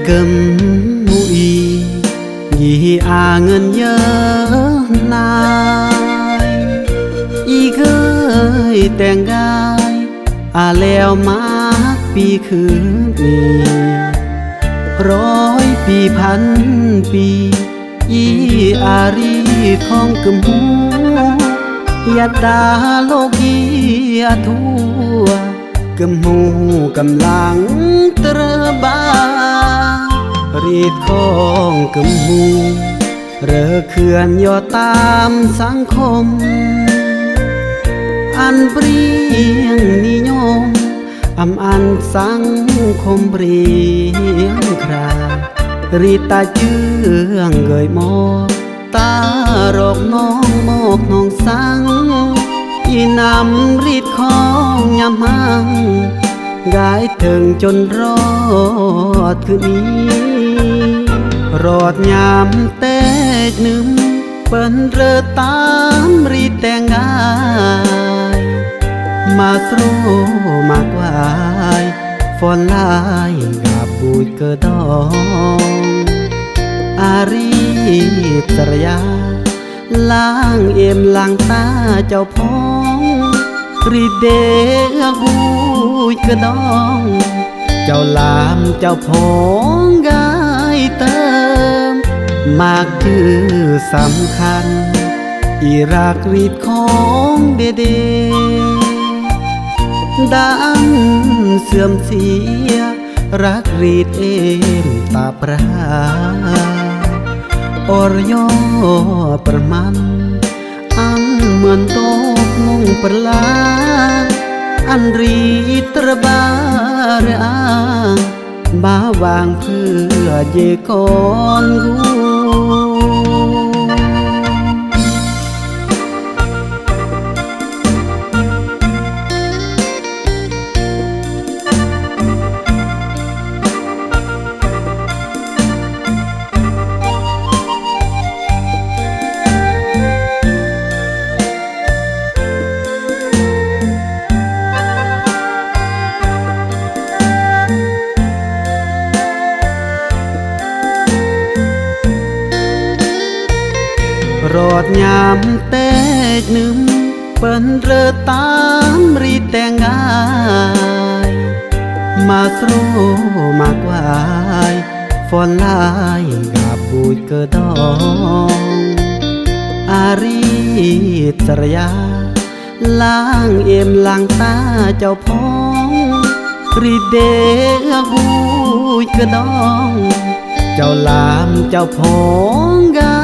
cầm mũi vì ngân nhớ nai y gơi tèng gai leo mátปีคืนนี้100 ปีพันปีอีรีของกึมหูยาดาโลกีทั่วกึมหูกำลังตระบารีดของกึมหูเรอเขื่อนย่อตามสังคมอันเปรียงนิยมอันสังคมเปรียงครารีตาเจืองเกยมอตารอกน้องมอกน้องสังอีนำรีดของยำมังกายถึงจนรอดคืนนี้รอดยามเตจหนึ่งเปิ้นเรือตามรีดแต่งกายมาสรูมากวายฟอนลายกับบุยเกอดองอารีตรยาล้างเอ็มล้างตาเจ้าพ้องรีเดเอื้อบุยเกอดองเจ้าลามเจ้าพ้องกายเติมมากชื่อสำคัญอีรักรีดของเดดังเสื่อมเสียรักรีดเอ็มตาปราอรยอประมันอันเหมือนตกงงประลาอันรีตระบาเรื่องบาวางเพื่อเยกอนกูรอดยามเตจหนึ่งเปิ้นเรือตามรีดแต่งกายมาสรูมากวายฟอนลายกับบุยเกอดองอารีตรยาล้างเอ็มล้างตาเจ้าพ้องรีเดเอื้อบุยเกอดองเจ้าลามเจ้าพ้องกา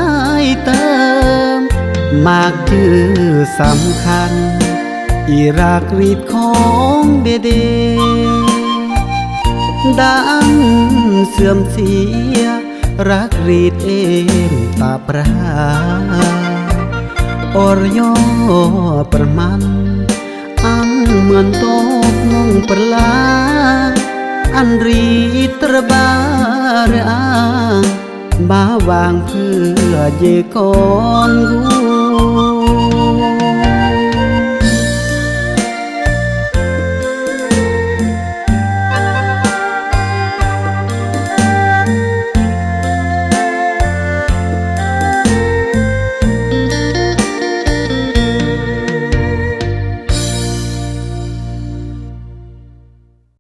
ยเติมมากชื่อสำคัญอีรักรีดของเดดังเสื่อมเสียรักรีดเอ็มตาปราอรยอประมันอันเหมือนตกงงประลาอันรีตระบาเรื่องบาวางเพื่อเยกอนกู